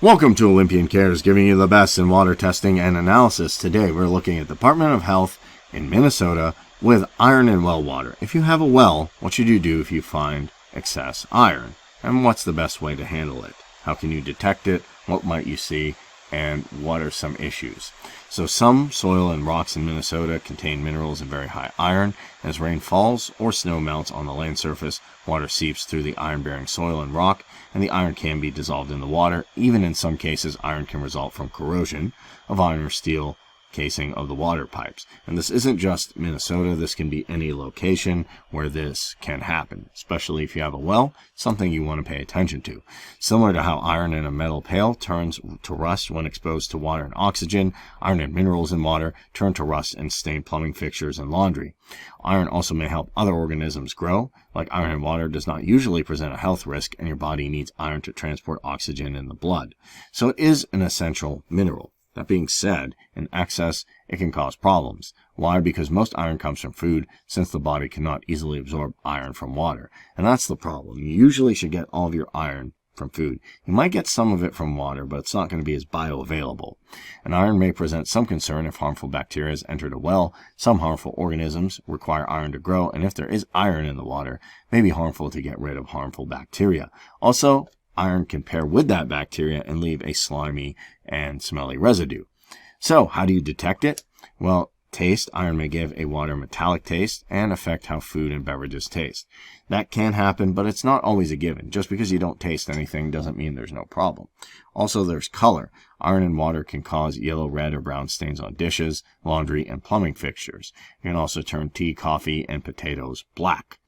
Welcome to Olympian Cares, giving you the best in water testing and analysis. Today we're looking at Department of Health in Minnesota with iron in well water. If you have a well, what should you do if you find excess iron? And what's the best way to handle it? How can you detect it? What might you see? And what are some issues? So some soil and rocks in Minnesota contain minerals and very high iron. As rain falls or snow melts on the land surface, water seeps through the iron-bearing soil and rock, and the iron can be dissolved in the water. Even in some cases, iron can result from corrosion of iron or steel casing of the water pipes. And this isn't just Minnesota, this can be any location where this can happen, especially if you have a well, something you want to pay attention to. Similar to how iron in a metal pail turns to rust when exposed to water and oxygen, iron and minerals in water turn to rust and stain plumbing fixtures and laundry. Iron also may help other organisms grow. Like iron in water does not usually present a health risk, and your body needs iron to transport oxygen in the blood. So it is an essential mineral. That being said, in excess, it can cause problems. Why? Because most iron comes from food, since the body cannot easily absorb iron from water. And that's the problem. You usually should get all of your iron from food. You might get some of it from water, but it's not going to be as bioavailable. And iron may present some concern if harmful bacteria has entered a well. Some harmful organisms require iron to grow, and if there is iron in the water, it may be harmful to get rid of harmful bacteria. Also, iron can pair with that bacteria and leave a slimy and smelly residue. So, how do you detect it? Well, taste. Iron may give a water metallic taste and affect how food and beverages taste. That can happen, but it's not always a given. Just because you don't taste anything doesn't mean there's no problem. Also, there's color. Iron in water can cause yellow, red, or brown stains on dishes, laundry, and plumbing fixtures. It can also turn tea, coffee, and potatoes black.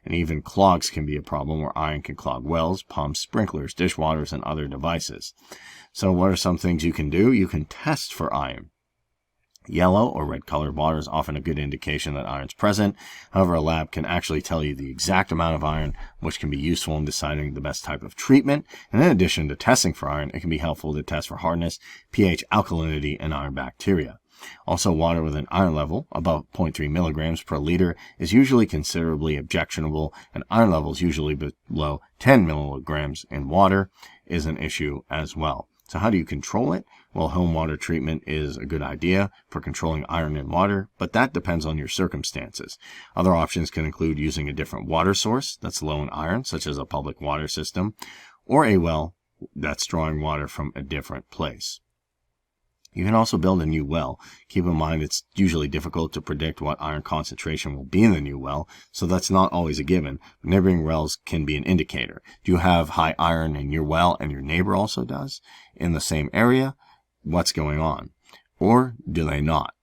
And even clogs can be a problem, where iron can clog wells, pumps, sprinklers, dishwashers, and other devices. So what are some things you can do? You can test for iron. Yellow or red colored water is often a good indication that iron is present. However, a lab can actually tell you the exact amount of iron, which can be useful in deciding the best type of treatment. And in addition to testing for iron, it can be helpful to test for hardness, pH, alkalinity, and iron bacteria. Also, water with an iron level above 0.3 milligrams per liter is usually considerably objectionable, and iron levels usually below 10 milligrams in water is an issue as well. So how do you control it? Well, home water treatment is a good idea for controlling iron in water, but that depends on your circumstances. Other options can include using a different water source that's low in iron, such as a public water system, or a well that's drawing water from a different place. You can also build a new well. Keep in mind it's usually difficult to predict what iron concentration will be in the new well, so that's not always a given. Neighboring wells can be an indicator. Do you have high iron in your well and your neighbor also does in the same area? What's going on? Or do they not?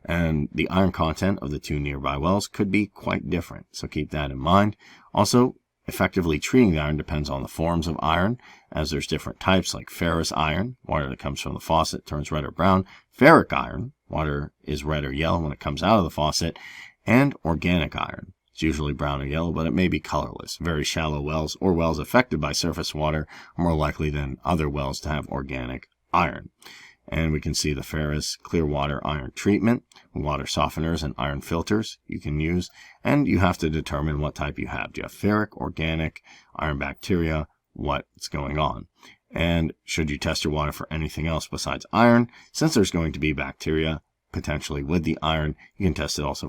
And the iron content of the two nearby wells could be quite different, so keep that in mind. Also, effectively treating the iron depends on the forms of iron, as there's different types like ferrous iron, water that comes from the faucet turns red or brown, ferric iron, water is red or yellow when it comes out of the faucet, and organic iron. It's usually brown or yellow, but it may be colorless. Very shallow wells or wells affected by surface water are more likely than other wells to have organic iron. And we can see the ferrous clear water iron treatment, water softeners and iron filters you can use. And you have to determine what type you have. Do you have ferric, organic, iron bacteria, what's going on? And should you test your water for anything else besides iron? Since there's going to be bacteria potentially with the iron, you can test it also